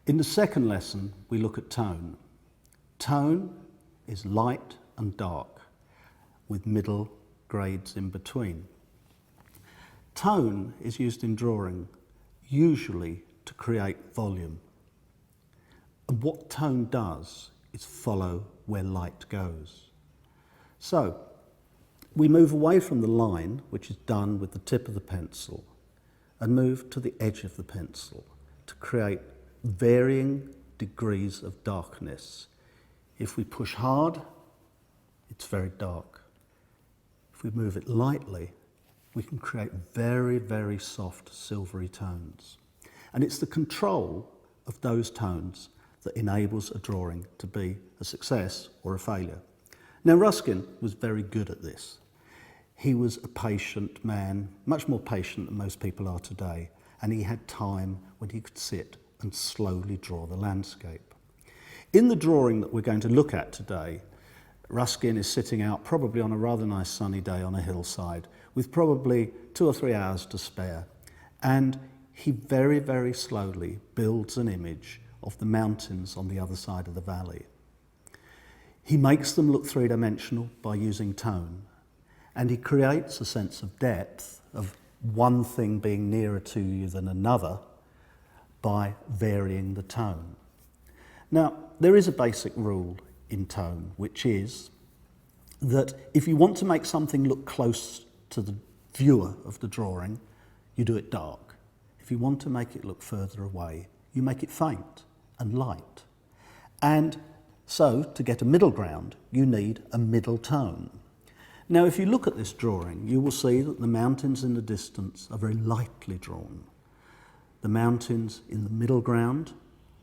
In the second lesson, we look at tone. Tone is light and dark, with middle grades in between. Tone is used in drawing, usually to create volume. And what tone does is follow where light goes. So, we move away from the line, which is done with the tip of the pencil, and move to the edge of the pencil to create varying degrees of darkness. If we push hard, it's very dark. If we move it lightly, we can create very, very soft silvery tones. And it's the control of those tones that enables a drawing to be a success or a failure. Now, Ruskin was very good at this. He was a patient man, much more patient than most people are today, and he had time when he could sit and slowly draw the landscape. In the drawing that we're going to look at today, Ruskin is sitting out probably on a rather nice sunny day on a hillside with probably 2 or 3 hours to spare, and he very, very slowly builds an image of the mountains on the other side of the valley. He makes them look three-dimensional by using tone, and he creates a sense of depth, of one thing being nearer to you than another, by varying the tone. Now, there is a basic rule in tone, which is that if you want to make something look close to the viewer of the drawing, you do it dark. If you want to make it look further away, you make it faint and light. And so, to get a middle ground, you need a middle tone. Now, if you look at this drawing, you will see that the mountains in the distance are very lightly drawn. The mountains in the middle ground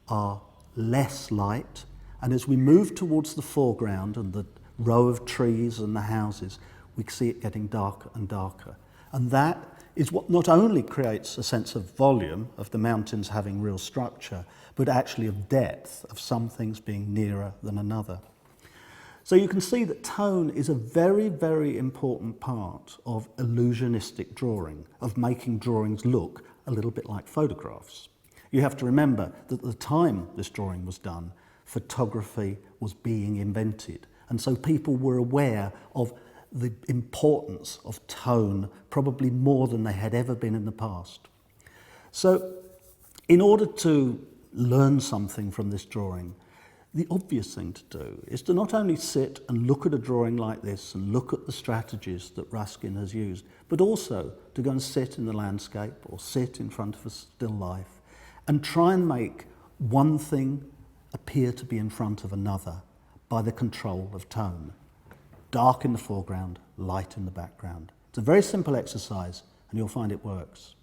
are less light, and as we move towards the foreground and the row of trees and the houses, we see it getting darker and darker. And that is what not only creates a sense of volume, of the mountains having real structure, but actually of depth, of some things being nearer than another. So you can see that tone is a very, very important part of illusionistic drawing, of making drawings look a little bit like photographs. You have to remember that at the time this drawing was done, photography was being invented. And so people were aware of the importance of tone, probably more than they had ever been in the past. So in order to learn something from this drawing, the obvious thing to do is to not only sit and look at a drawing like this and look at the strategies that Ruskin has used, but also to go and sit in the landscape or sit in front of a still life and try and make one thing appear to be in front of another by the control of tone. Dark in the foreground, light in the background. It's a very simple exercise and you'll find it works.